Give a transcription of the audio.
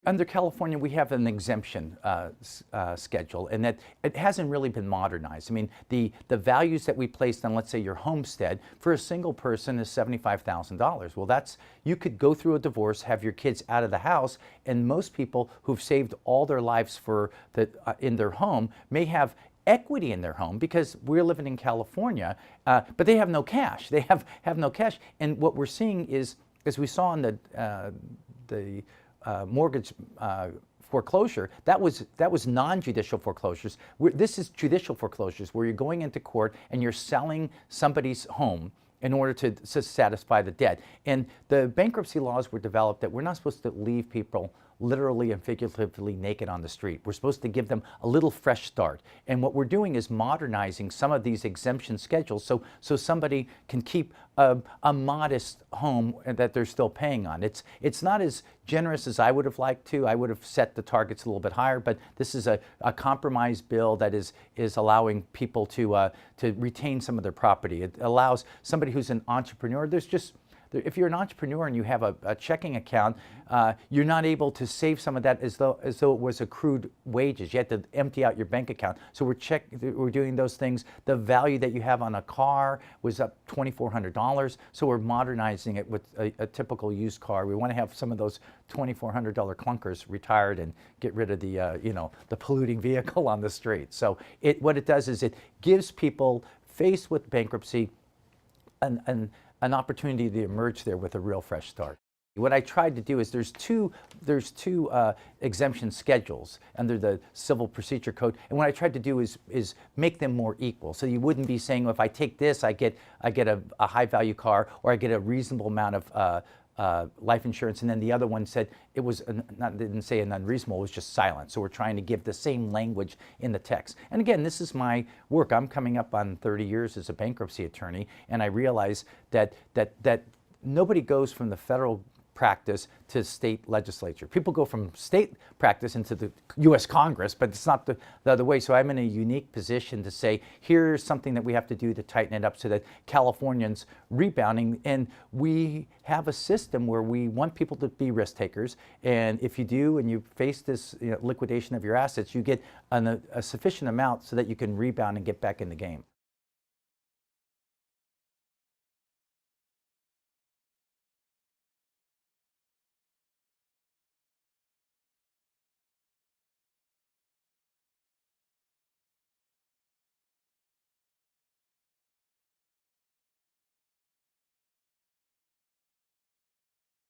Under California, we have an exemption schedule, and that it hasn't really been modernized. I mean, the values that we placed on, let's say, your homestead for a single person is $75,000. Well, you could go through a divorce, have your kids out of the house, and most people who've saved all their lives in their home may have equity in their home because we're living in California, but they have no cash. They have no cash, and what we're seeing is, as we saw in the mortgage foreclosure, that was non-judicial foreclosures. This is judicial foreclosures, where you're going into court and you're selling somebody's home in order to satisfy the debt. And the bankruptcy laws were developed that we're not supposed to leave people literally and figuratively naked on the street. We're supposed to give them a little fresh start. And what we're doing is modernizing some of these exemption schedules so somebody can keep a modest home that they're still paying on. It's not as generous as I would have liked to. I would have set the targets a little bit higher, but this is a compromise bill that is allowing people to retain some of their property. It allows somebody who's an entrepreneur, if you're an entrepreneur and you have a checking account, you're not able to save some of that as though it was accrued wages. You have to empty out your bank account. So we're doing those things. The value that you have on a car was up $2,400. So we're modernizing it with a typical used car. We want to have some of those $2,400 clunkers retired and get rid of the polluting vehicle on the street. So what it does is it gives people faced with bankruptcy an opportunity to emerge there with a real fresh start. What I tried to do is there's two exemption schedules under the Civil Procedure Code, and what I tried to do is make them more equal. So you wouldn't be saying, well, if I take this, I get a high value car, or I get a reasonable amount of life insurance, and then the other one said didn't say an unreasonable, it was just silent. So we're trying to give the same language in the text. And again, this is my work. I'm coming up on 30 years as a bankruptcy attorney, and I realize that nobody goes from the federal practice to state legislature. People go from state practice into the U.S. Congress, but it's not the other way. So I'm in a unique position to say, here's something that we have to do to tighten it up so that Californians rebounding, and we have a system where we want people to be risk takers, and if you do and you face this liquidation of your assets, you get a sufficient amount so that you can rebound and get back in the game.